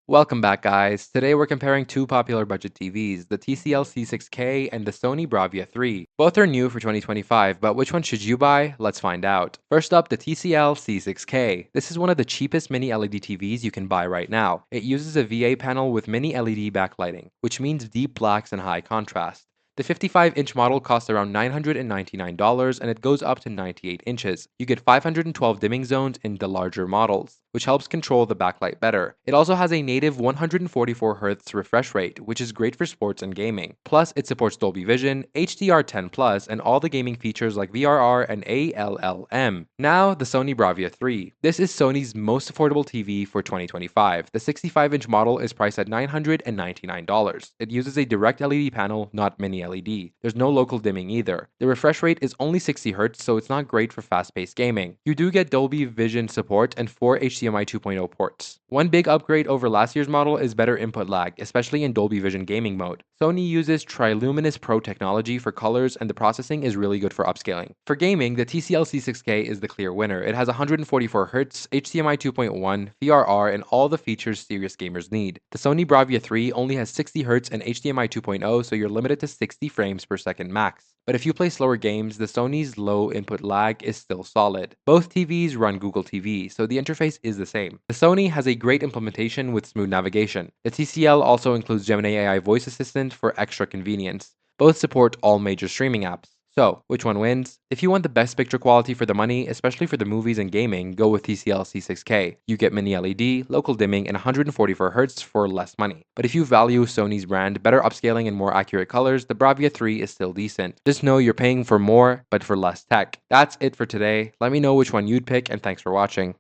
Welcome back, guys. Today we're comparing two popular budget TVs, the TCL C6K and the Sony Bravia 3. Both are new for 2025, but which one should you buy? Let's find out. First up, the TCL C6K. This is one of the cheapest mini LED TVs you can buy right now. It uses a VA panel with mini LED backlighting, which means deep blacks and high contrast. The 55-inch model costs around $999 and it goes up to 98 inches. You get 512 dimming zones in the larger models, which helps control the backlight better. It also has a native 144Hz refresh rate, which is great for sports and gaming. Plus, it supports Dolby Vision, HDR10+, and all the gaming features like VRR and ALLM. Now, the Sony Bravia 3. This is Sony's most affordable TV for 2025. The 65-inch model is priced at $999. It uses a direct LED panel, not mini LED. There's no local dimming either. The refresh rate is only 60Hz, so it's not great for fast-paced gaming. You do get Dolby Vision support and 4 HDMI 2.0 ports. One big upgrade over last year's model is better input lag, especially in Dolby Vision gaming mode. Sony uses Triluminous Pro technology for colors and the processing is really good for upscaling. For gaming, the TCL C6K is the clear winner. It has 144Hz, HDMI 2.1, VRR, and all the features serious gamers need. The Sony Bravia 3 only has 60Hz and HDMI 2.0, so you're limited to 60 frames per second max. But if you play slower games, the Sony's low input lag is still solid. Both TVs run Google TV, so the interface is the same. The Sony has a great implementation with smooth navigation. The TCL also includes Gemini AI voice assistant for extra convenience. Both support all major streaming apps. So, which one wins? If you want the best picture quality for the money, especially for the movies and gaming, go with TCL C6K. You get mini LED, local dimming, and 144Hz for less money. But if you value Sony's brand, better upscaling, and more accurate colors, the Bravia 3 is still decent. Just know you're paying for more, but for less tech. That's it for today. Let me know which one you'd pick, and thanks for watching.